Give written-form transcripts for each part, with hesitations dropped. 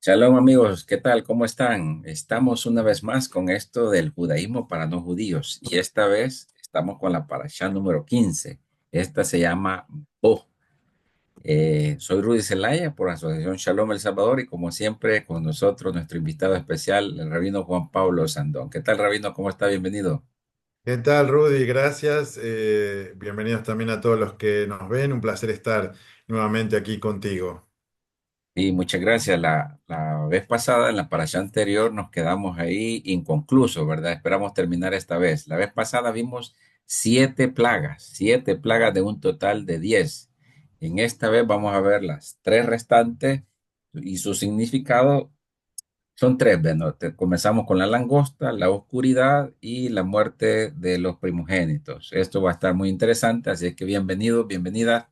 Shalom amigos, ¿qué tal? ¿Cómo están? Estamos una vez más con esto del judaísmo para no judíos y esta vez estamos con la parashá número 15. Esta se llama Bo. Soy Rudy Zelaya por Asociación Shalom El Salvador y como siempre con nosotros nuestro invitado especial, el rabino Juan Pablo Sandón. ¿Qué tal, rabino? ¿Cómo está? Bienvenido. ¿Qué tal, Rudy? Gracias. Bienvenidos también a todos los que nos ven. Un placer estar nuevamente aquí contigo. Y muchas gracias. La vez pasada, en la parashá anterior, nos quedamos ahí inconclusos, ¿verdad? Esperamos terminar esta vez. La vez pasada vimos siete plagas de un total de 10. En esta vez vamos a ver las tres restantes y su significado son tres. Bueno, comenzamos con la langosta, la oscuridad y la muerte de los primogénitos. Esto va a estar muy interesante, así es que bienvenidos, bienvenidas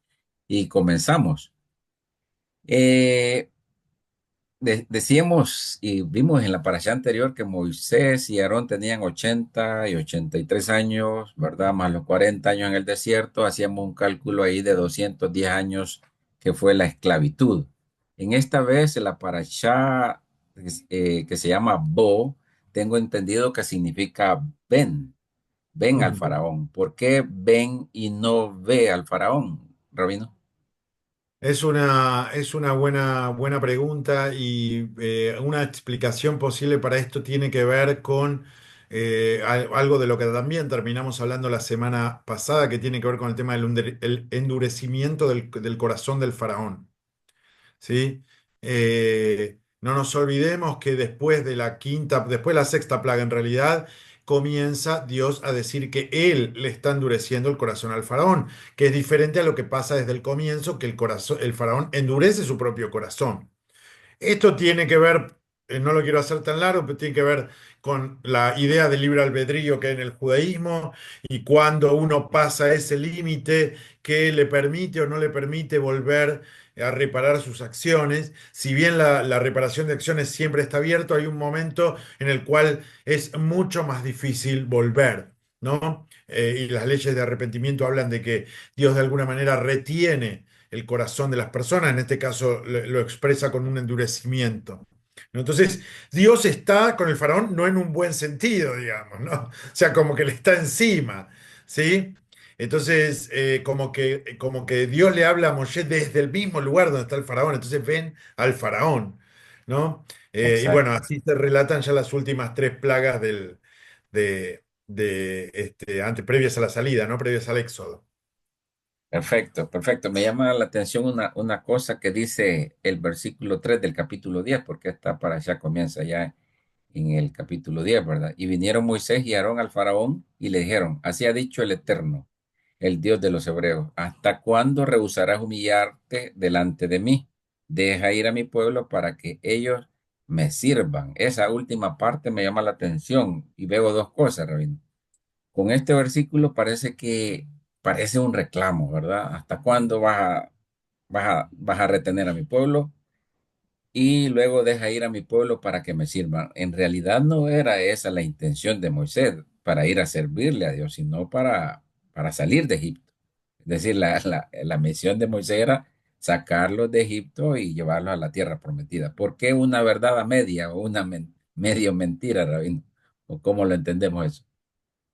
y comenzamos. Eh, Decíamos y vimos en la parashá anterior que Moisés y Aarón tenían 80 y 83 años, ¿verdad? Más los 40 años en el desierto. Hacíamos un cálculo ahí de 210 años que fue la esclavitud. En esta vez, en la parashá que se llama Bo, tengo entendido que significa ven al Ujú. faraón. ¿Por qué ven y no ve al faraón, Rabino? Es una buena pregunta y una explicación posible para esto tiene que ver con algo de lo que también terminamos hablando la semana pasada, que tiene que ver con el tema el endurecimiento del corazón del faraón. ¿Sí? No nos olvidemos que después de la sexta plaga en realidad, comienza Dios a decir que Él le está endureciendo el corazón al faraón, que es diferente a lo que pasa desde el comienzo, que el faraón endurece su propio corazón. Esto tiene que ver, no lo quiero hacer tan largo, pero tiene que ver con la idea del libre albedrío que hay en el judaísmo y cuando uno pasa ese límite que le permite o no le permite volver a reparar sus acciones. Si bien la reparación de acciones siempre está abierto, hay un momento en el cual es mucho más difícil volver, ¿no? Y las leyes de arrepentimiento hablan de que Dios de alguna manera retiene el corazón de las personas, en este caso lo expresa con un endurecimiento, ¿no? Entonces, Dios está con el faraón no en un buen sentido, digamos, ¿no? O sea, como que le está encima, ¿sí? Entonces, como que Dios le habla a Moshe desde el mismo lugar donde está el faraón, entonces ven al faraón, ¿no? Y bueno, Exacto. así se relatan ya las últimas tres plagas antes, previas a la salida, ¿no? Previas al éxodo. Perfecto, perfecto. Me llama la atención una cosa que dice el versículo 3 del capítulo 10, porque esta para allá comienza ya en el capítulo 10, ¿verdad? Y vinieron Moisés y Aarón al faraón y le dijeron, así ha dicho el Eterno, el Dios de los hebreos, ¿hasta cuándo rehusarás humillarte delante de mí? Deja ir a mi pueblo para que ellos me sirvan. Esa última parte me llama la atención y veo dos cosas, Rabino. Con este versículo parece un reclamo, ¿verdad? ¿Hasta cuándo vas a retener a mi pueblo? Y luego deja ir a mi pueblo para que me sirvan. En realidad no era esa la intención de Moisés, para ir a servirle a Dios, sino para salir de Egipto. Es decir, la misión de Moisés era sacarlos de Egipto y llevarlos a la tierra prometida. ¿Por qué una verdad a media o una medio mentira, Rabino? ¿O cómo lo entendemos eso?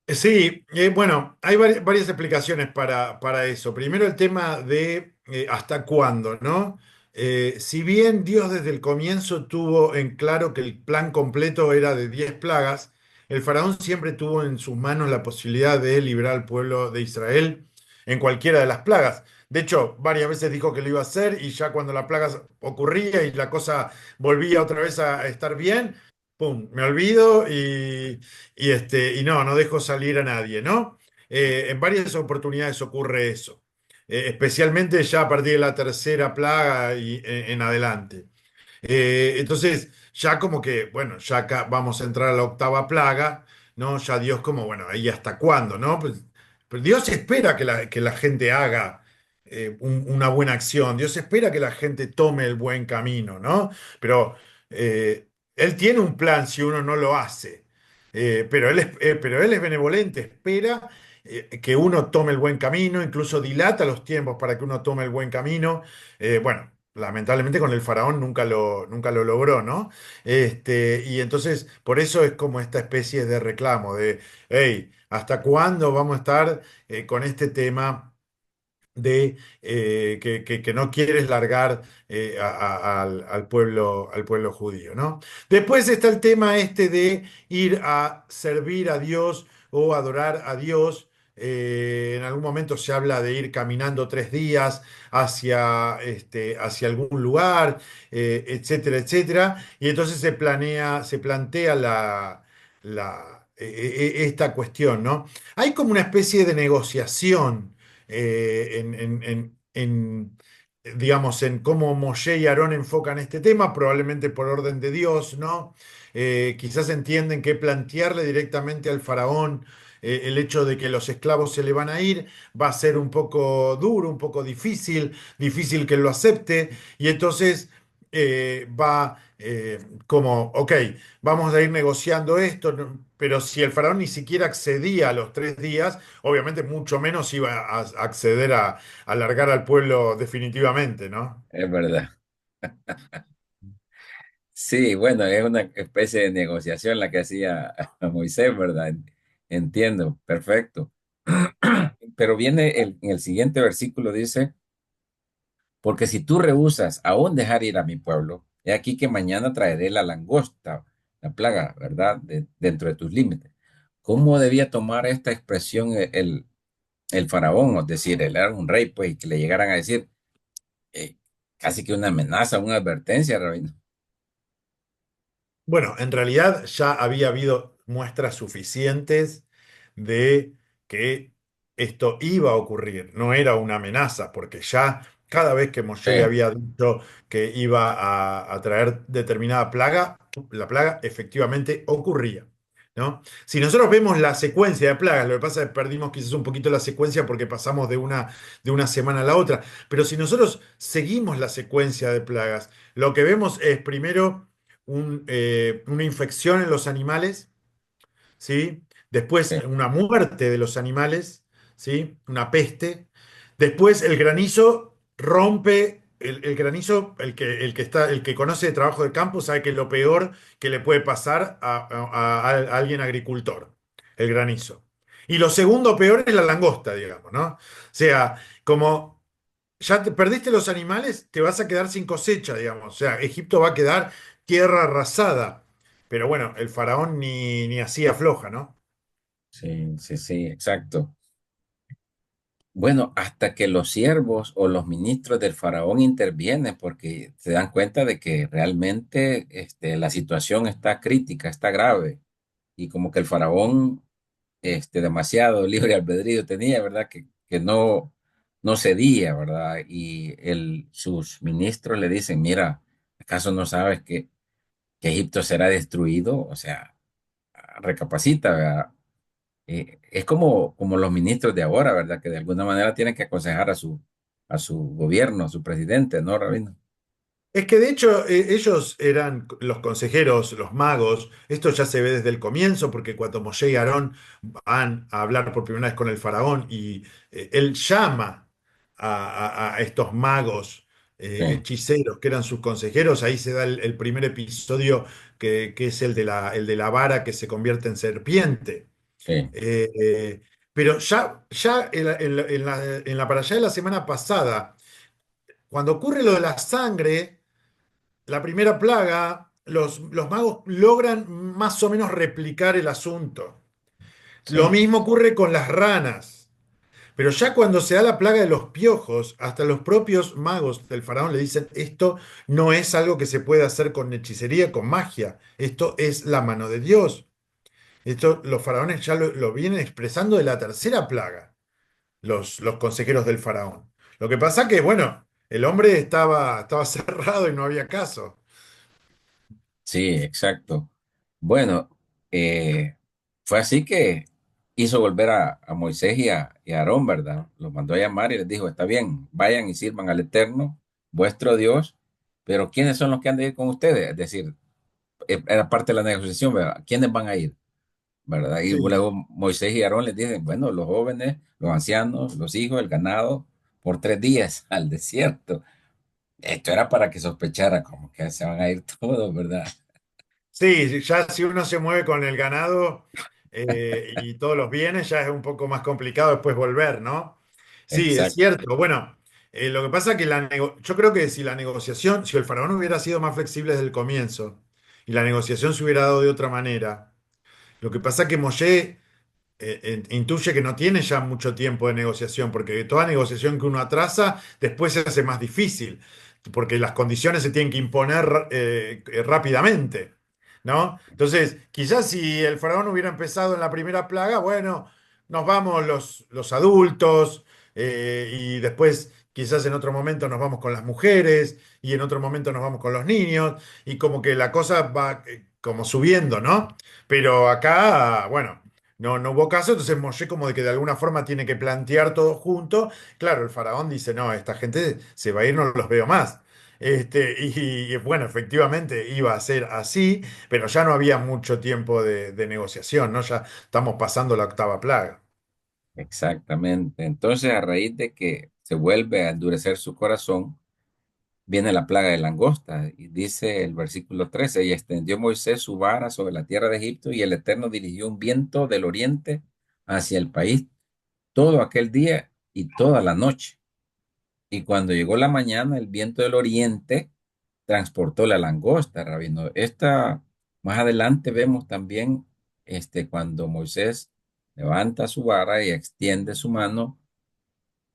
Sí, bueno, hay varias explicaciones para eso. Primero el tema de hasta cuándo, ¿no? Si bien Dios desde el comienzo tuvo en claro que el plan completo era de 10 plagas, el faraón siempre tuvo en sus manos la posibilidad de liberar al pueblo de Israel en cualquiera de las plagas. De hecho, varias veces dijo que lo iba a hacer y ya cuando la plaga ocurría y la cosa volvía otra vez a estar bien, ¡pum! Me olvido y no dejo salir a nadie, ¿no? En varias oportunidades ocurre eso, especialmente ya a partir de la tercera plaga y en adelante. Entonces, ya como que, bueno, ya acá vamos a entrar a la octava plaga, ¿no? Ya Dios como, bueno, ahí hasta cuándo, ¿no? Pues, pero Dios espera que la gente haga una buena acción, Dios espera que la gente tome el buen camino, ¿no? Pero Él tiene un plan si uno no lo hace. Pero él es benevolente, espera que uno tome el buen camino, incluso dilata los tiempos para que uno tome el buen camino. Bueno. lamentablemente con el faraón nunca lo logró, ¿no? Y entonces, por eso es como esta especie de reclamo de, hey, ¿hasta cuándo vamos a estar con este tema de que no quieres largar al pueblo judío, ¿no? Después está el tema este de ir a servir a Dios o adorar a Dios. En algún momento se habla de ir caminando 3 días hacia algún lugar, etcétera, etcétera. Y entonces se plantea esta cuestión, ¿no? Hay como una especie de negociación digamos, en cómo Moshe y Aarón enfocan este tema, probablemente por orden de Dios, ¿no? Quizás entienden que plantearle directamente al faraón el hecho de que los esclavos se le van a ir va a ser un poco duro, un poco difícil que lo acepte, y entonces va como, ok, vamos a ir negociando esto, ¿no? Pero si el faraón ni siquiera accedía a los 3 días, obviamente mucho menos iba a acceder a alargar al pueblo definitivamente, ¿no? Es verdad. Sí, bueno, es una especie de negociación la que hacía Moisés, ¿verdad? Entiendo, perfecto. Pero viene en el siguiente versículo, dice, porque si tú rehusas aún dejar ir a mi pueblo, he aquí que mañana traeré la langosta, la plaga, ¿verdad? Dentro de tus límites. ¿Cómo debía tomar esta expresión el faraón? Es decir, él era un rey, pues, y que le llegaran a decir eh, casi que una amenaza, una advertencia, Rabino. Bueno, en realidad ya había habido muestras suficientes de que esto iba a ocurrir, no era una amenaza, porque ya cada vez que Moshe le Sí, había dicho que iba a traer determinada plaga, la plaga efectivamente ocurría, ¿no? Si nosotros vemos la secuencia de plagas, lo que pasa es que perdimos quizás un poquito la secuencia porque pasamos de una semana a la otra, pero si nosotros seguimos la secuencia de plagas, lo que vemos es primero una infección en los animales, ¿sí? Después sí, una muerte de los animales, ¿sí? Una peste. Después el granizo rompe, el granizo, el que conoce de trabajo de campo sabe que es lo peor que le puede pasar a alguien agricultor, el granizo. Y lo segundo peor es la langosta, digamos, ¿no? O sea, como ya perdiste los animales, te vas a quedar sin cosecha, digamos. O sea, Egipto va a quedar tierra arrasada. Pero bueno, el faraón ni así afloja, ¿no? sí, sí, sí, exacto. Bueno, hasta que los siervos o los ministros del faraón intervienen porque se dan cuenta de que realmente la situación está crítica, está grave, y como que el faraón demasiado libre albedrío tenía, ¿verdad? Que no cedía, ¿verdad? Y sus ministros le dicen, mira, ¿acaso no sabes que Egipto será destruido? O sea, recapacita, ¿verdad? Es como los ministros de ahora, ¿verdad? Que de alguna manera tienen que aconsejar a su gobierno, a su presidente, ¿no, Rabino? Es que de hecho ellos eran los consejeros, los magos. Esto ya se ve desde el comienzo, porque cuando Moshe y Aarón van a hablar por primera vez con el faraón y él llama a estos magos, Sí, hechiceros, que eran sus consejeros, ahí se da el primer episodio que es el de la vara que se convierte en serpiente. sí, Eh, eh, pero ya en la para allá de la semana pasada, cuando ocurre lo de la sangre, la primera plaga, los magos logran más o menos replicar el asunto. Lo sí, mismo ocurre con las ranas. Pero ya cuando se da la plaga de los piojos, hasta los propios magos del faraón le dicen, esto no es algo que se puede hacer con hechicería, con magia, esto es la mano de Dios. Esto los faraones ya lo vienen expresando de la tercera plaga, los consejeros del faraón. Lo que pasa que, bueno, el hombre estaba cerrado y no había caso. sí, exacto. Bueno, fue así que hizo volver a Moisés y a Aarón, ¿verdad? Los mandó a llamar y les dijo, está bien, vayan y sirvan al Eterno, vuestro Dios, pero ¿quiénes son los que han de ir con ustedes? Es decir, era parte de la negociación, ¿verdad? ¿Quiénes van a ir? ¿Verdad? Y Sí. luego Moisés y Aarón les dicen, bueno, los jóvenes, los ancianos, los hijos, el ganado, por 3 días al desierto. Esto era para que sospechara como que se van a ir todos, ¿verdad? Sí, ya si uno se mueve con el ganado y todos los bienes, ya es un poco más complicado después volver, ¿no? Sí, es Exacto, cierto. Bueno, lo que pasa que yo creo que si la negociación, si el faraón hubiera sido más flexible desde el comienzo y la negociación se hubiera dado de otra manera, lo que pasa que Moshe intuye que no tiene ya mucho tiempo de negociación, porque toda negociación que uno atrasa después se hace más difícil, porque las condiciones se tienen que imponer rápidamente, ¿no? Entonces, quizás si el faraón hubiera empezado en la primera plaga, bueno, nos vamos los adultos y después quizás en otro momento nos vamos con las mujeres y en otro momento nos vamos con los niños y como que la cosa va como subiendo, ¿no? Pero acá, bueno. No hubo caso, entonces Moshe como de que de alguna forma tiene que plantear todo junto. Claro, el faraón dice, no, esta gente se va a ir, no los veo más. Bueno, efectivamente iba a ser así, pero ya no había mucho tiempo de negociación, ¿no? Ya estamos pasando la octava plaga. exactamente. Entonces, a raíz de que se vuelve a endurecer su corazón, viene la plaga de langosta. Y dice el versículo 13: y extendió Moisés su vara sobre la tierra de Egipto, y el Eterno dirigió un viento del oriente hacia el país todo aquel día y toda la noche. Y cuando llegó la mañana, el viento del oriente transportó la langosta, Rabino. Esta, más adelante vemos también cuando Moisés levanta su vara y extiende su mano,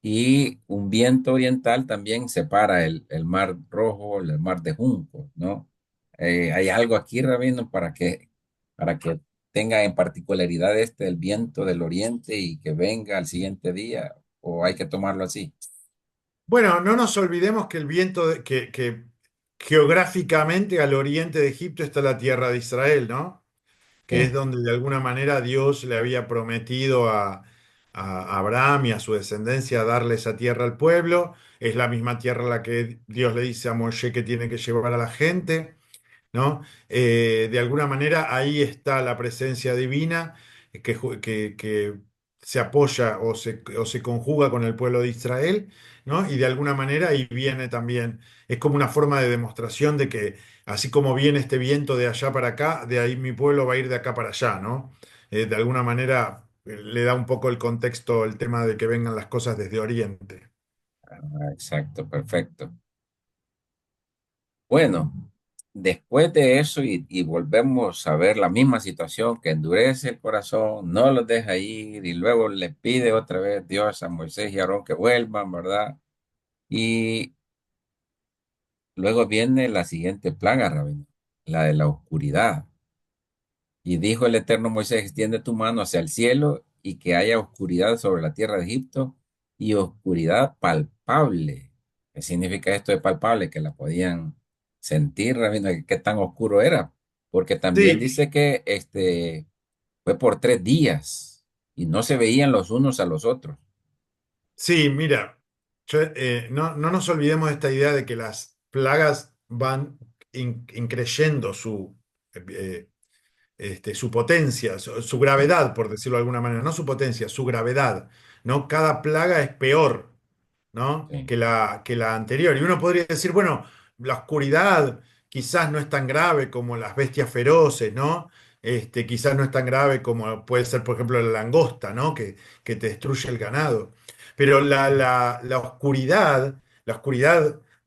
y un viento oriental también separa el mar Rojo, el mar de Juncos, ¿no? Hay algo aquí, Rabino, para que tenga en particularidad el viento del oriente y que venga al siguiente día, o hay que tomarlo así. Bueno, no nos olvidemos que el viento, que geográficamente al oriente de Egipto está la tierra de Israel, ¿no? Que es Sí, donde de alguna manera Dios le había prometido a Abraham y a su descendencia darle esa tierra al pueblo. Es la misma tierra a la que Dios le dice a Moshe que tiene que llevar a la gente. ¿No? De alguna manera ahí está la presencia divina que se apoya o se conjuga con el pueblo de Israel, ¿no? Y de alguna manera ahí viene también, es como una forma de demostración de que así como viene este viento de allá para acá, de ahí mi pueblo va a ir de acá para allá, ¿no? De alguna manera le da un poco el contexto, el tema de que vengan las cosas desde Oriente. exacto, perfecto. Bueno, después de eso y volvemos a ver la misma situación que endurece el corazón, no los deja ir y luego le pide otra vez Dios a Moisés y a Aarón que vuelvan, ¿verdad? Y luego viene la siguiente plaga, Rabino, la de la oscuridad. Y dijo el Eterno a Moisés: extiende tu mano hacia el cielo y que haya oscuridad sobre la tierra de Egipto, y oscuridad palpable. ¿Qué significa esto de palpable? Que la podían sentir, Rabino, que qué tan oscuro era. Porque también Sí, dice que fue por 3 días y no se veían los unos a los otros. sí, mira, no nos olvidemos de esta idea de que las plagas van increyendo eh, su potencia, su gravedad, por decirlo de alguna manera, no su potencia, su gravedad, ¿no? Cada plaga es peor, ¿no? Sí, Que la anterior. Y uno podría decir, bueno, la oscuridad quizás no es tan grave como las bestias feroces, ¿no? Quizás no es tan grave como puede ser, por ejemplo, la langosta, ¿no? Que te destruye el ganado. Pero la oscuridad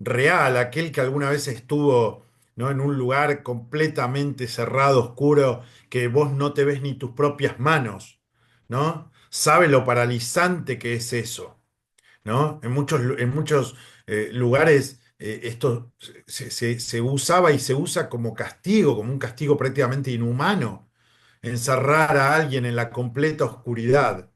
real, aquel que alguna vez estuvo, ¿no? En un lugar completamente cerrado, oscuro, que vos no te ves ni tus propias manos, ¿no? Sabe lo paralizante que es eso, ¿no? En muchos lugares esto se usaba y se usa como castigo, como un castigo prácticamente inhumano, encerrar a alguien en la completa oscuridad,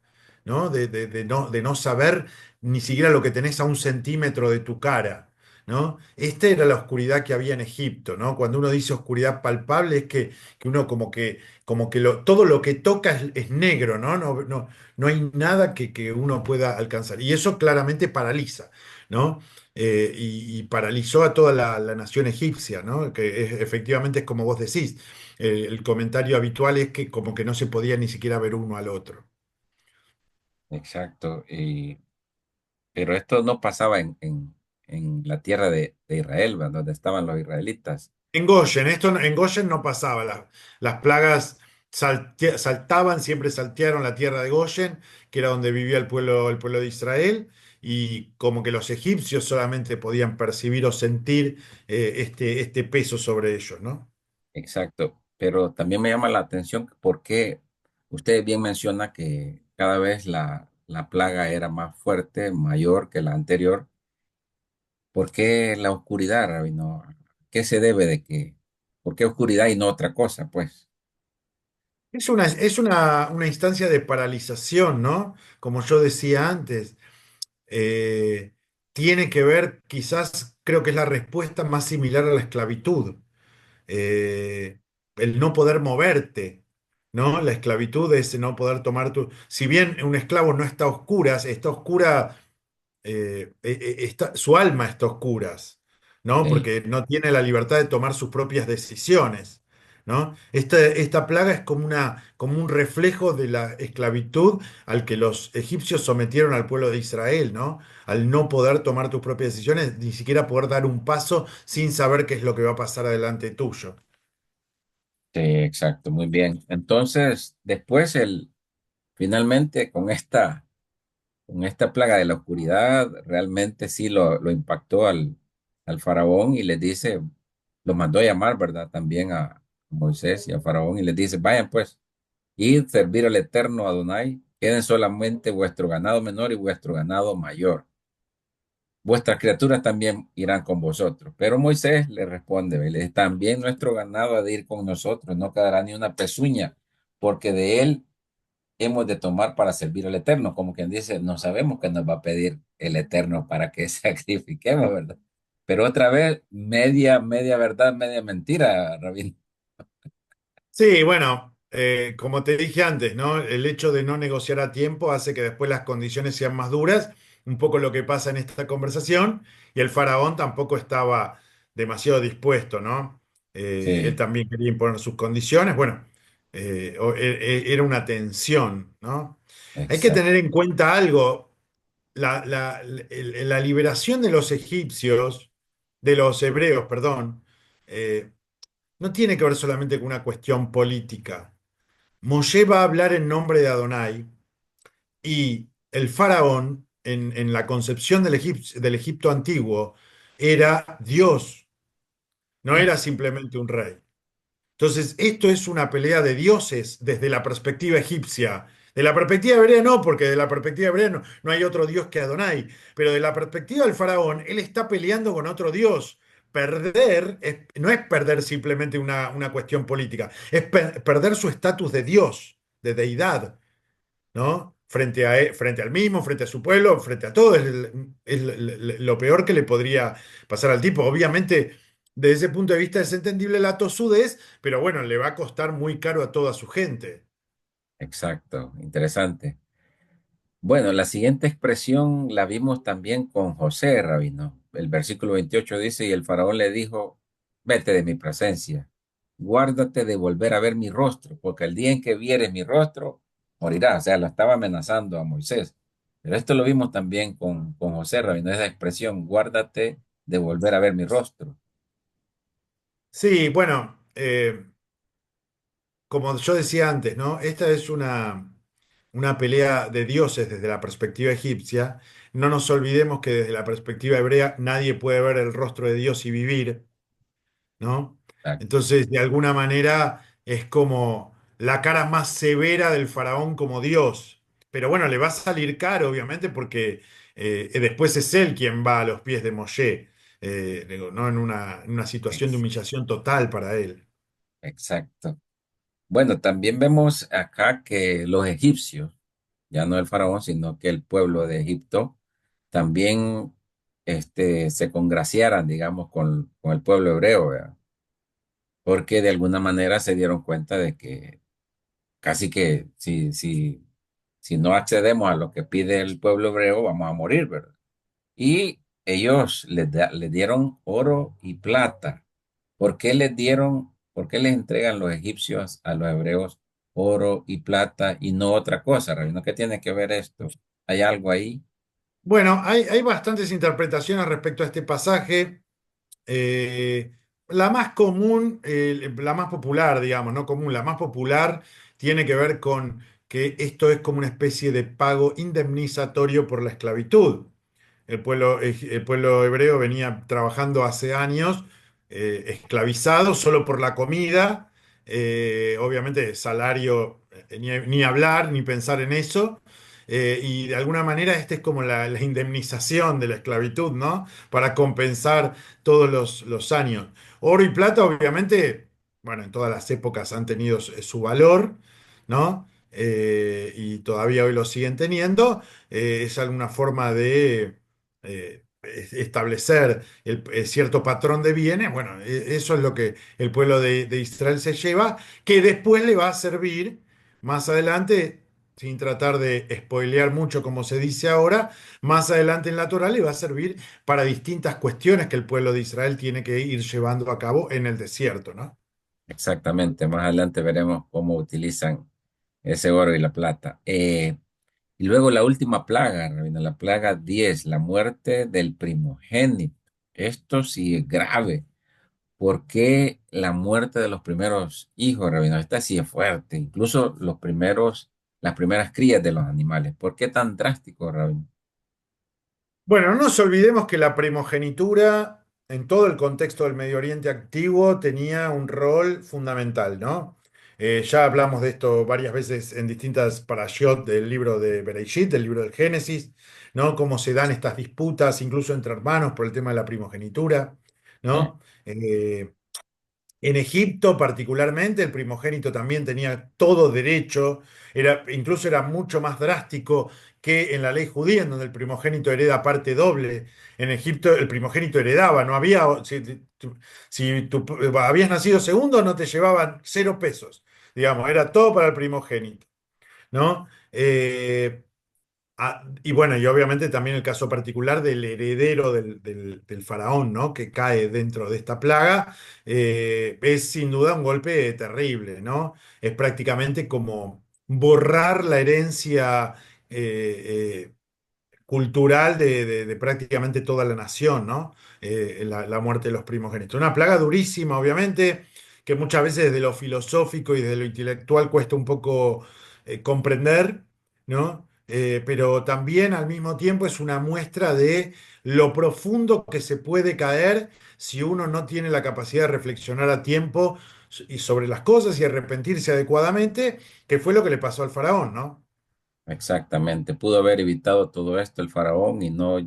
¿no? De no saber ni siquiera lo que tenés a un centímetro de tu cara, ¿no? Esta era la oscuridad que había en Egipto, ¿no? Cuando uno dice oscuridad palpable es que uno como que todo lo que toca es negro, ¿no? No hay nada que uno pueda alcanzar. Y eso claramente paraliza, ¿no? Y paralizó a toda la nación egipcia, ¿no? Efectivamente es como vos decís. El comentario habitual es que como que no se podía ni siquiera ver uno al otro. exacto. Pero esto no pasaba en la tierra de Israel, ¿verdad? Donde estaban los israelitas. En Goyen, en Goyen no pasaba. Las plagas saltaban, siempre saltearon la tierra de Goyen, que era donde vivía el pueblo de Israel, y como que los egipcios solamente podían percibir o sentir este peso sobre ellos, ¿no? Exacto. Pero también me llama la atención porque usted bien menciona que cada vez la plaga era más fuerte, mayor que la anterior. ¿Por qué la oscuridad, Rabino? ¿Qué se debe de que? ¿Por qué oscuridad y no otra cosa, pues? Es una instancia de paralización, ¿no? Como yo decía antes. eh, Tiene que ver, quizás creo que es la respuesta más similar a la esclavitud, eh, el no poder moverte, ¿no? La esclavitud es no poder tomar tu... Si bien un esclavo no está a oscuras, está oscura, su alma está a oscuras, ¿no? Sí, Porque no tiene la libertad de tomar sus propias decisiones, ¿no? Esta plaga es como un reflejo de la esclavitud al que los egipcios sometieron al pueblo de Israel, ¿no? Al no poder tomar tus propias decisiones, ni siquiera poder dar un paso sin saber qué es lo que va a pasar adelante tuyo. sí, exacto, muy bien. Entonces, después finalmente con esta plaga de la oscuridad, realmente sí lo impactó al faraón y les dice, lo mandó a llamar, ¿verdad? También a Moisés y a faraón y les dice, vayan pues, y servir al eterno Adonai, queden solamente vuestro ganado menor y vuestro ganado mayor. Vuestras criaturas también irán con vosotros. Pero Moisés le responde, y le dice, también nuestro ganado ha de ir con nosotros, no quedará ni una pezuña, porque de él hemos de tomar para servir al Eterno, como quien dice, no sabemos qué nos va a pedir el Eterno para que sacrifiquemos, ¿verdad? Pero otra vez, media verdad, media mentira, Rabín. Sí, bueno, como te dije antes, ¿no? El hecho de no negociar a tiempo hace que después las condiciones sean más duras, un poco lo que pasa en esta conversación, y el faraón tampoco estaba demasiado dispuesto, ¿no? Él Sí, también quería imponer sus condiciones, bueno, era una tensión, ¿no? Hay que exacto. tener en cuenta algo, la liberación de los egipcios, de los hebreos, perdón, no tiene que ver solamente con una cuestión política. Moshe va a hablar en nombre de Adonai y el faraón, en la concepción del Egipto antiguo, era Dios, no Sí, era simplemente un rey. Entonces, esto es una pelea de dioses desde la perspectiva egipcia. De la perspectiva hebrea no, porque de la perspectiva hebrea no hay otro dios que Adonai. Pero de la perspectiva del faraón, él está peleando con otro dios. No es perder simplemente una cuestión política, es perder su estatus de dios, de deidad, ¿no? Frente al mismo, frente a su pueblo, frente a todo. Lo peor que le podría pasar al tipo. Obviamente, desde ese punto de vista es entendible la tosudez, pero bueno, le va a costar muy caro a toda su gente. exacto, interesante. Bueno, la siguiente expresión la vimos también con José, Rabino. El versículo 28 dice, y el faraón le dijo, vete de mi presencia, guárdate de volver a ver mi rostro, porque el día en que vieres mi rostro, morirás. O sea, lo estaba amenazando a Moisés. Pero esto lo vimos también con José, Rabino, esa expresión, guárdate de volver a ver mi rostro. Sí, bueno, como yo decía antes, ¿no? Esta es una pelea de dioses desde la perspectiva egipcia. No nos olvidemos que desde la perspectiva hebrea nadie puede ver el rostro de Dios y vivir, ¿no? Exacto, Entonces, de alguna manera, es como la cara más severa del faraón como Dios. Pero bueno, le va a salir caro, obviamente, porque después es él quien va a los pies de Moshe, digo, ¿no? En una situación de ex- humillación total para él. exacto. Bueno, también vemos acá que los egipcios, ya no el faraón, sino que el pueblo de Egipto, también se congraciaran, digamos, con el pueblo hebreo, ¿verdad? Porque de alguna manera se dieron cuenta de que casi que si no accedemos a lo que pide el pueblo hebreo, vamos a morir, ¿verdad? Y ellos les dieron oro y plata. ¿Por qué les entregan los egipcios a los hebreos oro y plata y no otra cosa, Rabino? ¿Qué tiene que ver esto? ¿Hay algo ahí? Bueno, hay bastantes interpretaciones respecto a este pasaje. Eh, la más común, la más popular, digamos, no común, la más popular tiene que ver con que esto es como una especie de pago indemnizatorio por la esclavitud. El pueblo hebreo venía trabajando hace años esclavizado solo por la comida, obviamente salario, ni hablar, ni pensar en eso. Y de alguna manera esta es como la indemnización de la esclavitud, ¿no? Para compensar todos los años. Oro y plata, obviamente, bueno, en todas las épocas han tenido su valor, ¿no? Y todavía hoy lo siguen teniendo. Es alguna forma de establecer cierto patrón de bienes. Bueno, eso es lo que el pueblo de Israel se lleva, que después le va a servir más adelante. Sin tratar de spoilear mucho como se dice ahora, más adelante en la Torá le va a servir para distintas cuestiones que el pueblo de Israel tiene que ir llevando a cabo en el desierto, ¿no? Exactamente, más adelante veremos cómo utilizan ese oro y la plata. Y luego la última plaga, Rabino, la plaga 10, la muerte del primogénito. Esto sí es grave. ¿Por qué la muerte de los primeros hijos, Rabino? Esta sí es fuerte. Incluso las primeras crías de los animales. ¿Por qué tan drástico, Rabino? Bueno, no nos olvidemos que la primogenitura en todo el contexto del Medio Oriente antiguo tenía un rol fundamental, ¿no? Ya hablamos de esto varias veces en distintas parashot del libro de Bereshit, del libro del Génesis, ¿no? Cómo se dan estas disputas, incluso entre hermanos, por el tema de la primogenitura, Eh, ¿no? En Egipto, particularmente, el primogénito también tenía todo derecho, incluso era mucho más drástico que en la ley judía, en donde el primogénito hereda parte doble. En Egipto el primogénito heredaba, no había, si tú habías nacido segundo, no te llevaban 0 pesos, digamos, era todo para el primogénito, ¿no? Y bueno, y obviamente también el caso particular del heredero del faraón, ¿no? Que cae dentro de esta plaga, es sin duda un golpe terrible, ¿no? Es prácticamente como borrar la herencia cultural de prácticamente toda la nación, ¿no? La muerte de los primogénitos. Una plaga durísima, obviamente, que muchas veces desde lo filosófico y desde lo intelectual cuesta un poco comprender, ¿no? Pero también al mismo tiempo es una muestra de lo profundo que se puede caer si uno no tiene la capacidad de reflexionar a tiempo y sobre las cosas y arrepentirse adecuadamente, que fue lo que le pasó al faraón, ¿no? Exactamente. Pudo haber evitado todo esto el faraón y no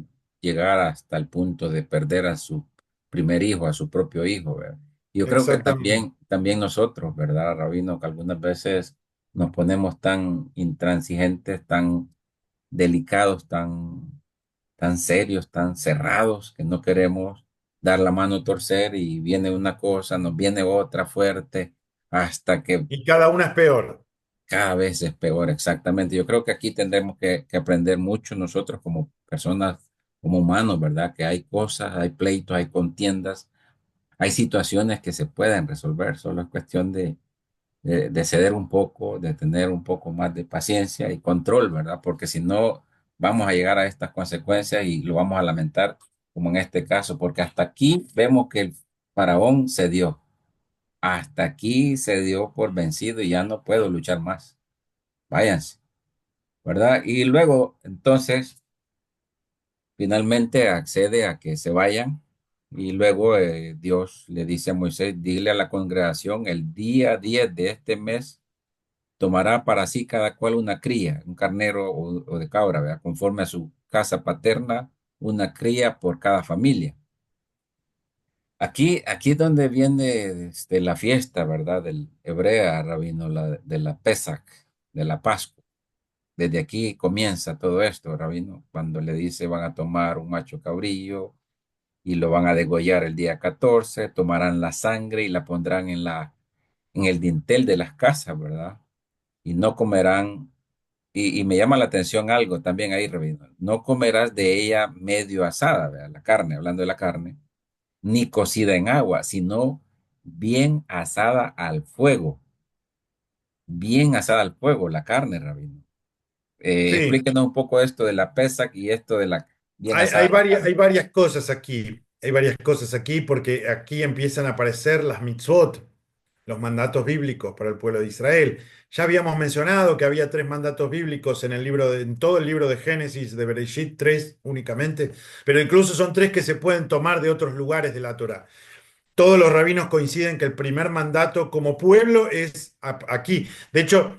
llegar hasta el punto de perder a su primer hijo, a su propio hijo, ¿verdad? Yo creo que Exactamente. también nosotros, ¿verdad, Rabino? Que algunas veces nos ponemos tan intransigentes, tan delicados, tan serios, tan cerrados, que no queremos dar la mano a torcer y viene una cosa, nos viene otra fuerte, hasta que Y cada una es peor. cada vez es peor, exactamente. Yo creo que aquí tendremos que aprender mucho nosotros como personas, como humanos, ¿verdad? Que hay cosas, hay pleitos, hay contiendas, hay situaciones que se pueden resolver, solo es cuestión de ceder un poco, de tener un poco más de paciencia y control, ¿verdad? Porque si no, vamos a llegar a estas consecuencias y lo vamos a lamentar, como en este caso, porque hasta aquí vemos que el faraón cedió, hasta aquí se dio por vencido y ya no puedo luchar más. Váyanse, ¿verdad? Y luego, entonces, finalmente accede a que se vayan y luego Dios le dice a Moisés, dile a la congregación, el día 10 de este mes tomará para sí cada cual una cría, un carnero o de cabra, ¿verdad? Conforme a su casa paterna, una cría por cada familia. Aquí es donde viene la fiesta, ¿verdad? Del hebrea, rabino, de la Pesach, de la Pascua. Desde aquí comienza todo esto, Rabino, cuando le dice van a tomar un macho cabrillo y lo van a degollar el día 14, tomarán la sangre y la pondrán en el dintel de las casas, ¿verdad? Y no comerán, y me llama la atención algo también ahí, Rabino, no comerás de ella medio asada, ¿verdad? La carne, hablando de la carne, ni cocida en agua, sino bien asada al fuego, la carne, Rabino. Sí, Explíquenos un poco esto de la Pesach y esto de la bien hay asada la varias, carne. hay varias cosas aquí. Hay varias cosas aquí porque aquí empiezan a aparecer las mitzvot, los mandatos bíblicos para el pueblo de Israel. Ya habíamos mencionado que había tres mandatos bíblicos en el libro en todo el libro de Génesis, de Bereshit, tres únicamente, pero incluso son tres que se pueden tomar de otros lugares de la Torá. Todos los rabinos coinciden que el primer mandato como pueblo es aquí. De hecho,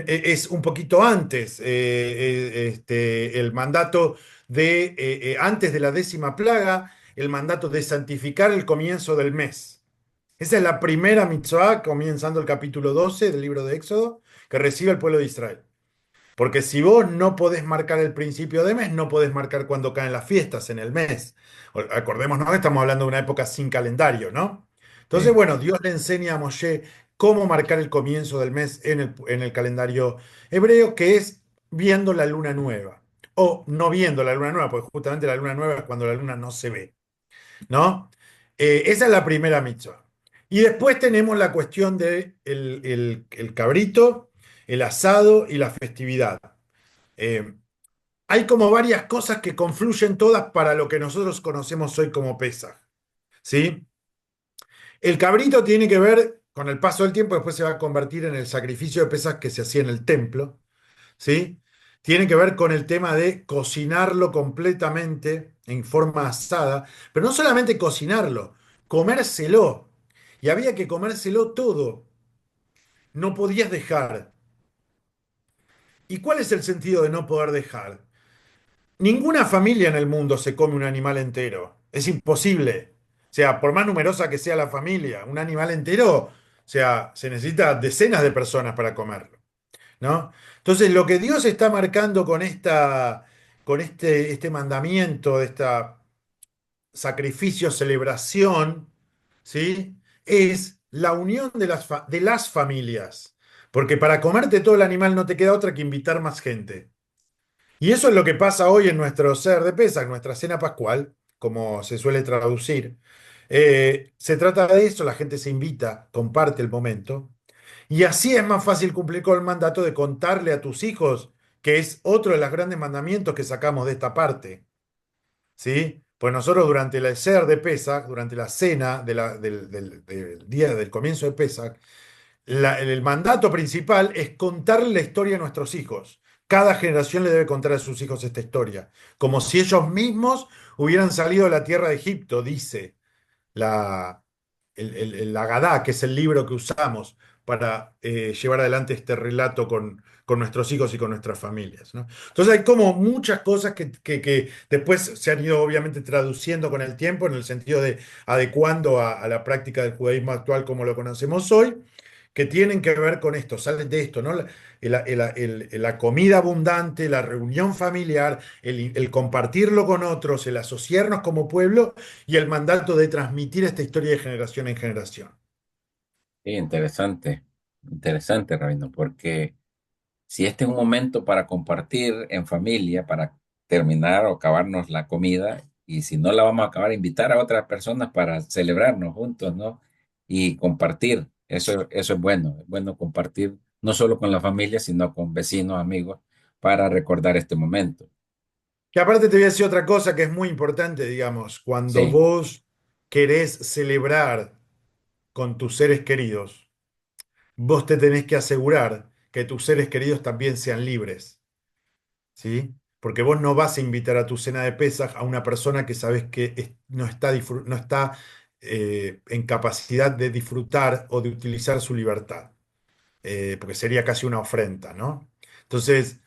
es un poquito antes, el mandato antes de la 10ª plaga, el mandato de santificar el comienzo del mes. Esa es la primera mitzvah, comenzando el capítulo 12 del libro de Éxodo, que recibe el pueblo de Israel. Porque si vos no podés marcar el principio de mes, no podés marcar cuando caen las fiestas en el mes. Acordémonos que estamos hablando de una época sin calendario, ¿no? Entonces, Sí, bueno, Dios le enseña a Moshe cómo marcar el comienzo del mes en el calendario hebreo, que es viendo la luna nueva. O no viendo la luna nueva, porque justamente la luna nueva es cuando la luna no se ve, ¿no? Esa es la primera mitzvah. Y después tenemos la cuestión de el cabrito, el asado y la festividad. Eh, Hay como varias cosas que confluyen todas para lo que nosotros conocemos hoy como Pesaj, ¿sí? El cabrito tiene que ver con el paso del tiempo, después se va a convertir en el sacrificio de Pesaj que se hacía en el templo, ¿sí? Tiene que ver con el tema de cocinarlo completamente en forma asada, pero no solamente cocinarlo, comérselo. Y había que comérselo todo, no podías dejar. ¿Y cuál es el sentido de no poder dejar? Ninguna familia en el mundo se come un animal entero. Es imposible. O sea, por más numerosa que sea la familia, un animal entero, o sea, se necesita decenas de personas para comerlo, ¿no? Entonces, lo que Dios está marcando con este mandamiento, de esta sacrificio, celebración, ¿sí? Es la unión de las familias. Porque para comerte todo el animal no te queda otra que invitar más gente. Y eso es lo que pasa hoy en nuestro ser de Pesaj, nuestra cena pascual, como se suele traducir. Se trata de eso, la gente se invita, comparte el momento. Y así es más fácil cumplir con el mandato de contarle a tus hijos, que es otro de los grandes mandamientos que sacamos de esta parte. ¿Sí? Pues nosotros durante el ser de Pesaj, durante la cena del día del comienzo de Pesaj, el mandato principal es contarle la historia a nuestros hijos. Cada generación le debe contar a sus hijos esta historia, como si ellos mismos hubieran salido de la tierra de Egipto, dice la, el Agadá, que es el libro que usamos para llevar adelante este relato con nuestros hijos y con nuestras familias, ¿no? Entonces hay como muchas cosas que después se han ido obviamente traduciendo con el tiempo en el sentido de adecuando a la práctica del judaísmo actual como lo conocemos hoy, que tienen que ver con esto, salen de esto, ¿no? La comida abundante, la reunión familiar, el compartirlo con otros, el asociarnos como pueblo y el mandato de transmitir esta historia de generación en generación. sí, interesante, interesante, Rabino, porque si este es un momento para compartir en familia, para terminar o acabarnos la comida, y si no la vamos a acabar, invitar a otras personas para celebrarnos juntos, ¿no? Y compartir, eso es bueno compartir no solo con la familia, sino con vecinos, amigos, para recordar este momento. Que aparte te voy a decir otra cosa que es muy importante, digamos, cuando Sí, vos querés celebrar con tus seres queridos, vos te tenés que asegurar que tus seres queridos también sean libres. ¿Sí? Porque vos no vas a invitar a tu cena de Pesaj a una persona que sabes que no está en capacidad de disfrutar o de utilizar su libertad, porque sería casi una ofrenda, ¿no? Entonces,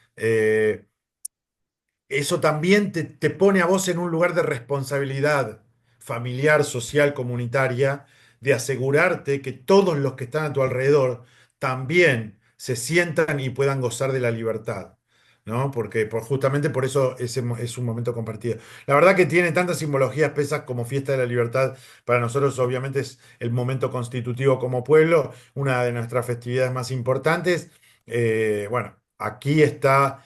eso también te pone a vos en un lugar de responsabilidad familiar, social, comunitaria, de asegurarte que todos los que están a tu alrededor también se sientan y puedan gozar de la libertad, ¿no? Porque justamente por eso es un momento compartido. La verdad que tiene tantas simbologías pesas como Fiesta de la Libertad. Para nosotros obviamente es el momento constitutivo como pueblo, una de nuestras festividades más importantes. Bueno, aquí está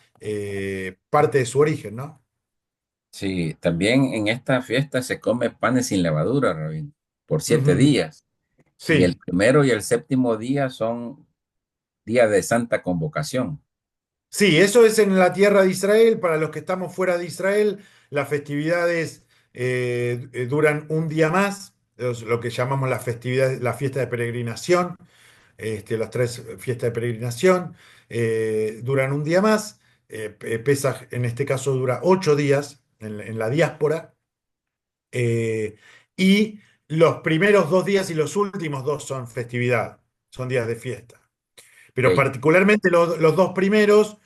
parte de su origen, ¿no? sí, también en esta fiesta se come panes sin levadura, Rabino, por siete Ujú. días. Y el Sí, primero y el séptimo día son días de santa convocación. Sí, eso es en la tierra de Israel. Para los que estamos fuera de Israel, las festividades duran un día más, lo que llamamos las festividades, la fiesta de peregrinación, las tres fiestas de peregrinación duran un día más. Pesaj, en este caso, dura 8 días en la diáspora. eh, y los primeros 2 días y los últimos dos son festividad, son días de fiesta. Pero Ok, particularmente los dos primeros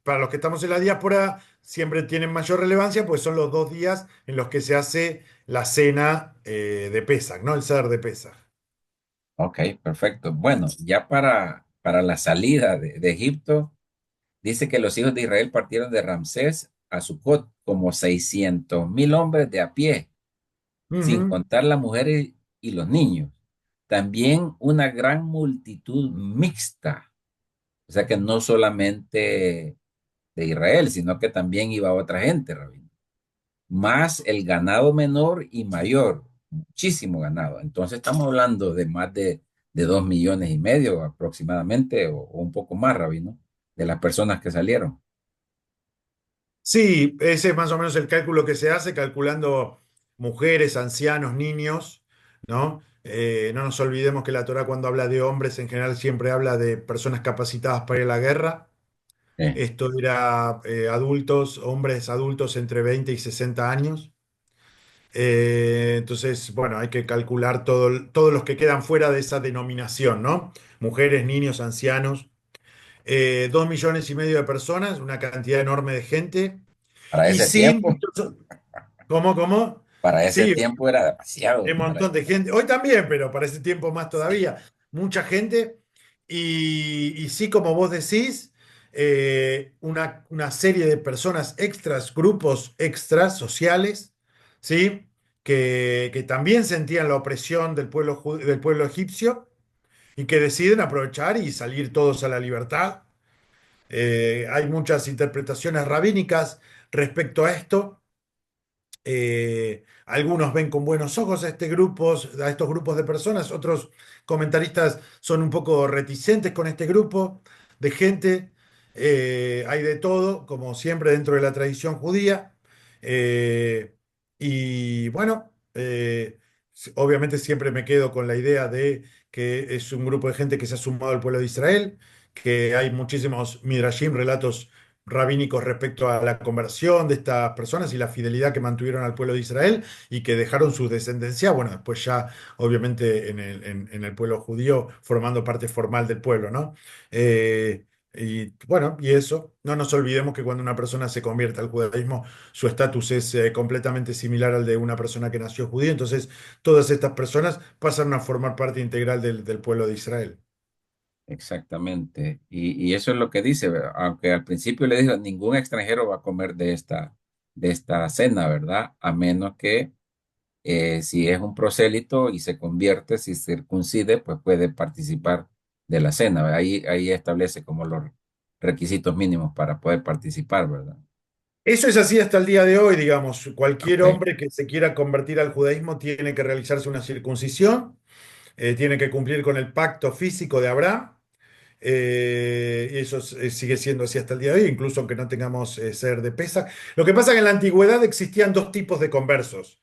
para los que estamos en la diáspora, siempre tienen mayor relevancia, pues son los 2 días en los que se hace la cena de Pesaj, ¿no? El Seder de Pesaj. ok, perfecto. Bueno, ya para la salida de Egipto, dice que los hijos de Israel partieron de Ramsés a Sucot como 600.000 hombres de a pie, sin Ujú. contar las mujeres y los niños. También una gran multitud mixta, o sea que no solamente de Israel, sino que también iba otra gente, Rabino. Más el ganado menor y mayor, muchísimo ganado. Entonces estamos hablando de más de 2,5 millones aproximadamente, o un poco más, Rabino, de las personas que salieron. Sí, ese es más o menos el cálculo que se hace, calculando mujeres, ancianos, niños, ¿no? No nos olvidemos que la Torá cuando habla de hombres en general siempre habla de personas capacitadas para ir a la guerra. Eh, Esto era adultos, hombres adultos entre 20 y 60 años. Entonces, bueno, hay que calcular todos los que quedan fuera de esa denominación, ¿no? Mujeres, niños, ancianos. 2,5 millones de personas, una cantidad enorme de gente. para Y ese sí, tiempo, ¿cómo, cómo? para ese Sí, tiempo era demasiado. un montón de gente. Hoy también, pero para ese tiempo más Sí, todavía. Mucha gente. Y sí, como vos decís, una serie de personas extras, grupos extras sociales, ¿sí? Que también sentían la opresión del pueblo egipcio y que deciden aprovechar y salir todos a la libertad. Hay muchas interpretaciones rabínicas respecto a esto. Algunos ven con buenos ojos a estos grupos de personas, otros comentaristas son un poco reticentes con este grupo de gente. Hay de todo, como siempre, dentro de la tradición judía. Eh, y bueno, obviamente siempre me quedo con la idea de que es un grupo de gente que se ha sumado al pueblo de Israel, que hay muchísimos midrashim, relatos rabínicos respecto a la conversión de estas personas y la fidelidad que mantuvieron al pueblo de Israel y que dejaron su descendencia, bueno, después ya obviamente en el pueblo judío formando parte formal del pueblo, ¿no? Y bueno, y eso, no nos olvidemos que cuando una persona se convierte al judaísmo, su estatus es completamente similar al de una persona que nació judía, entonces todas estas personas pasan a formar parte integral del pueblo de Israel. exactamente. Y eso es lo que dice, ¿verdad? Aunque al principio le dijo, ningún extranjero va a comer de esta cena, ¿verdad? A menos que si es un prosélito y se convierte, si circuncide, pues puede participar de la cena, ¿verdad? Ahí establece como los requisitos mínimos para poder participar, ¿verdad? Eso es así hasta el día de hoy, digamos. Cualquier Ok. hombre que se quiera convertir al judaísmo tiene que realizarse una circuncisión, tiene que cumplir con el pacto físico de Abraham. Y eso sigue siendo así hasta el día de hoy, incluso aunque no tengamos ser de pesa. Lo que pasa es que en la antigüedad existían dos tipos de conversos,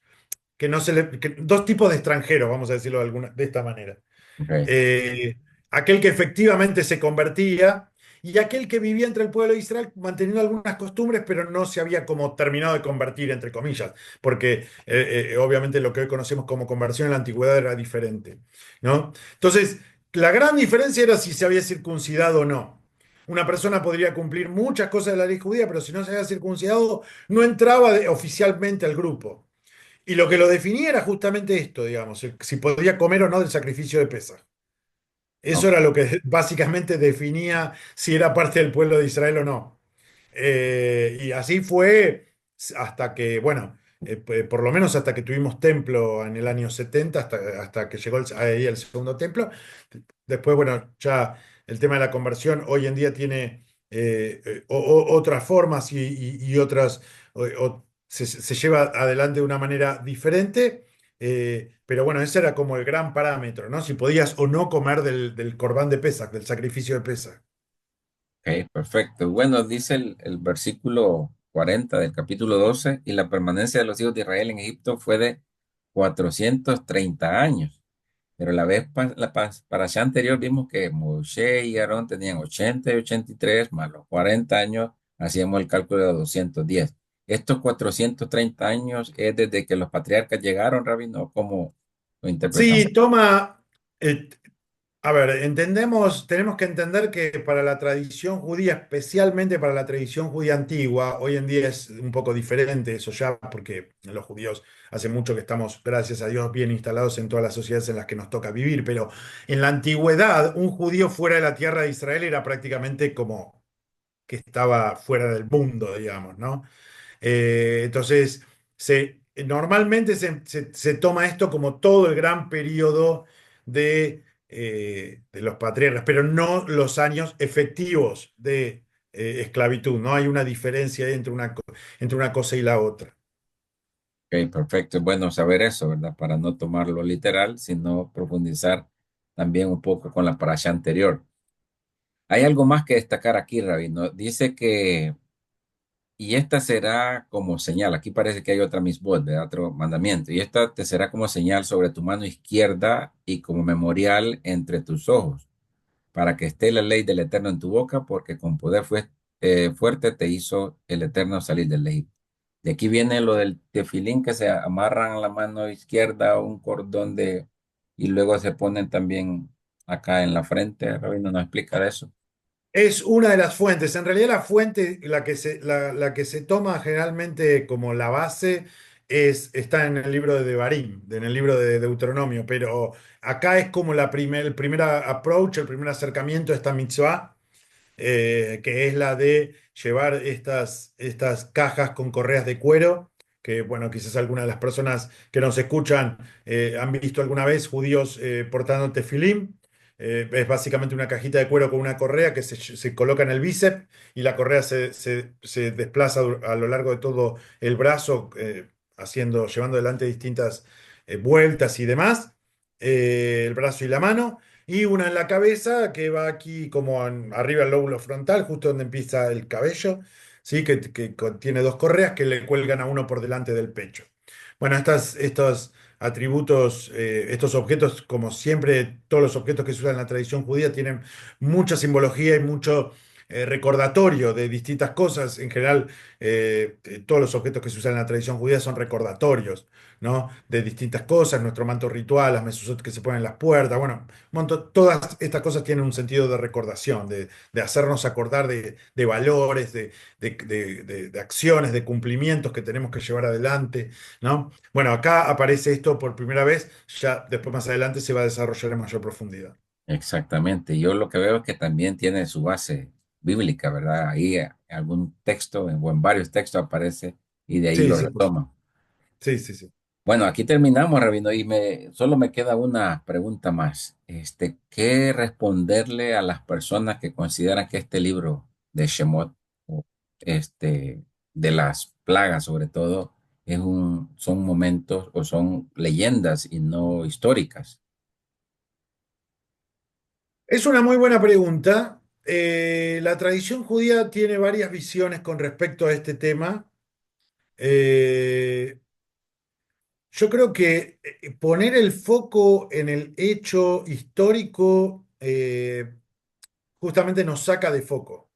dos tipos de extranjeros, vamos a decirlo de esta manera. Ok. eh, Aquel que efectivamente se convertía y aquel que vivía entre el pueblo de Israel manteniendo algunas costumbres, pero no se había como terminado de convertir, entre comillas, porque obviamente lo que hoy conocemos como conversión en la antigüedad era diferente, ¿no? Entonces, la gran diferencia era si se había circuncidado o no. Una persona podría cumplir muchas cosas de la ley judía, pero si no se había circuncidado, no entraba oficialmente al grupo. Y lo que lo definía era justamente esto, digamos, si podía comer o no del sacrificio de Pesaj. Eso Ok. era lo que básicamente definía si era parte del pueblo de Israel o no. Y así fue hasta que, bueno, por lo menos hasta que tuvimos templo en el año 70, hasta que llegó ahí el segundo templo. Después, bueno, ya el tema de la conversión hoy en día tiene otras formas y otras, se lleva adelante de una manera diferente. Pero bueno, ese era como el gran parámetro, ¿no? Si podías o no comer del Corbán de Pesach, del sacrificio de Pesach. Ok, perfecto. Bueno, dice el versículo 40 del capítulo 12, y la permanencia de los hijos de Israel en Egipto fue de 430 años. Pero para allá anterior vimos que Moshe y Aarón tenían 80 y 83 más los 40 años, hacíamos el cálculo de 210. Estos 430 años es desde que los patriarcas llegaron, Rabino, ¿cómo lo interpretamos? Sí, toma, eh, a ver, entendemos, tenemos que entender que para la tradición judía, especialmente para la tradición judía antigua, hoy en día es un poco diferente eso ya, porque los judíos hace mucho que estamos, gracias a Dios, bien instalados en todas las sociedades en las que nos toca vivir, pero en la antigüedad, un judío fuera de la tierra de Israel era prácticamente como que estaba fuera del mundo, digamos, ¿no? Entonces, normalmente se toma esto como todo el gran periodo de los patriarcas, pero no los años efectivos de esclavitud. No hay una diferencia ahí entre una cosa y la otra. Ok, perfecto. Es bueno saber eso, ¿verdad? Para no tomarlo literal, sino profundizar también un poco con la parasha anterior. Hay algo más que destacar aquí, Rabino. Dice que y esta será como señal. Aquí parece que hay otra misbot, ¿verdad? Otro mandamiento. Y esta te será como señal sobre tu mano izquierda y como memorial entre tus ojos, para que esté la ley del Eterno en tu boca, porque con poder fuerte te hizo el Eterno salir del Egipto. De aquí viene lo del tefilín que se amarran a la mano izquierda un cordón y luego se ponen también acá en la frente. Rabino nos explica de eso. Es una de las fuentes. En realidad la fuente, la que se toma generalmente como la base, está en el libro de Devarim, en el libro de Deuteronomio, pero acá es como el primer approach, el primer acercamiento a esta mitzvah, que es la de llevar estas cajas con correas de cuero, que bueno, quizás algunas de las personas que nos escuchan han visto alguna vez judíos portando tefilim. Es básicamente una cajita de cuero con una correa que se coloca en el bíceps y la correa se desplaza a lo largo de todo el brazo, llevando adelante distintas vueltas y demás, el brazo y la mano y una en la cabeza que va aquí como arriba del lóbulo frontal, justo donde empieza el cabello, ¿sí? Que tiene dos correas que le cuelgan a uno por delante del pecho. Bueno, estos atributos, estos objetos, como siempre, todos los objetos que se usan en la tradición judía tienen mucha simbología y mucho recordatorio de distintas cosas. En general, todos los objetos que se usan en la tradición judía son recordatorios, ¿no? De distintas cosas, nuestro manto ritual, las mesuzot que se ponen en las puertas, bueno, todas estas cosas tienen un sentido de recordación, de hacernos acordar de valores, de acciones, de cumplimientos que tenemos que llevar adelante, ¿no? Bueno, acá aparece esto por primera vez, ya después más adelante se va a desarrollar en mayor profundidad. Exactamente. Yo lo que veo es que también tiene su base bíblica, ¿verdad? Ahí algún texto o en varios textos aparece y de ahí Sí, lo sí, retoma. sí, sí, sí. Bueno, aquí terminamos, Rabino, y solo me queda una pregunta más. ¿Qué responderle a las personas que consideran que este libro de Shemot, o de las plagas sobre todo, son momentos o son leyendas y no históricas? Es una muy buena pregunta. La tradición judía tiene varias visiones con respecto a este tema. Eh, Yo creo que poner el foco en el hecho histórico justamente nos saca de foco.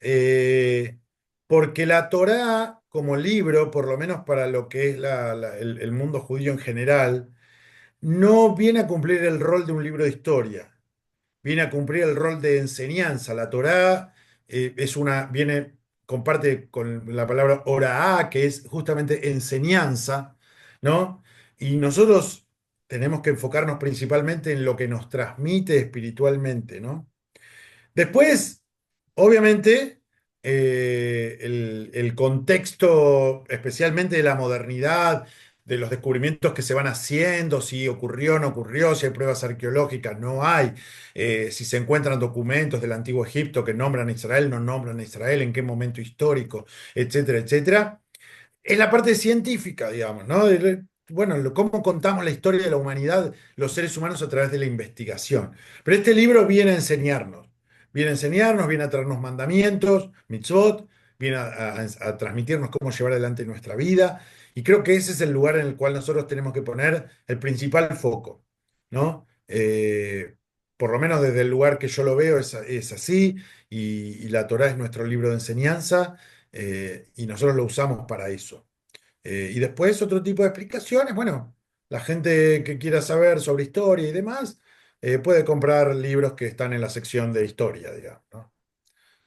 Eh, Porque la Torá como libro, por lo menos para lo que es el mundo judío en general, no viene a cumplir el rol de un libro de historia, viene a cumplir el rol de enseñanza. La Torá comparte con la palabra oraá, que es justamente enseñanza, ¿no? Y nosotros tenemos que enfocarnos principalmente en lo que nos transmite espiritualmente, ¿no? Después, obviamente, el contexto, especialmente de la modernidad, de los descubrimientos que se van haciendo, si ocurrió o no ocurrió, si hay pruebas arqueológicas, no hay, si se encuentran documentos del Antiguo Egipto que nombran a Israel, no nombran a Israel, en qué momento histórico, etcétera, etcétera. Es la parte científica, digamos, ¿no? Bueno, cómo contamos la historia de la humanidad, los seres humanos, a través de la investigación. Pero este libro viene a enseñarnos, Viene a enseñarnos, viene a traernos mandamientos, mitzvot, viene a transmitirnos cómo llevar adelante nuestra vida. Y creo que ese es el lugar en el cual nosotros tenemos que poner el principal foco, ¿no? Por lo menos desde el lugar que yo lo veo es así, y la Torá es nuestro libro de enseñanza, y nosotros lo usamos para eso. Y después otro tipo de explicaciones, bueno, la gente que quiera saber sobre historia y demás, puede comprar libros que están en la sección de historia, digamos, ¿no?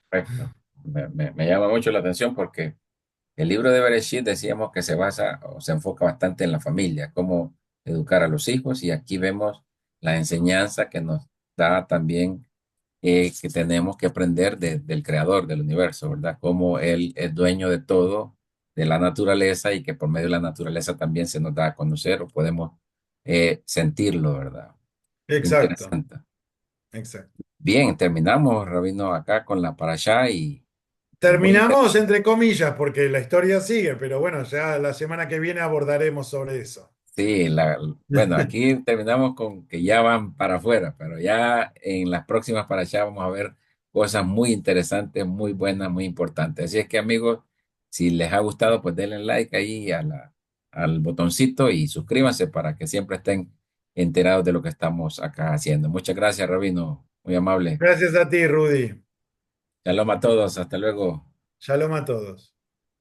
Perfecto. Me llama mucho la atención porque el libro de Bereshit decíamos que se basa o se enfoca bastante en la familia, cómo educar a los hijos, y aquí vemos la enseñanza que nos da también, que tenemos que aprender del creador del universo, ¿verdad? Cómo él es dueño de todo, de la naturaleza, y que por medio de la naturaleza también se nos da a conocer o podemos sentirlo, ¿verdad? Exacto, Interesante. exacto. Bien, terminamos, Rabino, acá con la parashá y muy Terminamos interesante. entre comillas, porque la historia sigue, pero bueno, ya la semana que viene abordaremos sobre eso. Sí, bueno, aquí terminamos con que ya van para afuera, pero ya en las próximas para allá vamos a ver cosas muy interesantes, muy buenas, muy importantes. Así es que, amigos, si les ha gustado, pues denle like ahí al botoncito y suscríbanse para que siempre estén enterados de lo que estamos acá haciendo. Muchas gracias, Rabino, muy amable. Gracias a ti, Rudy. Shalom a todos, hasta luego. Shalom a todos.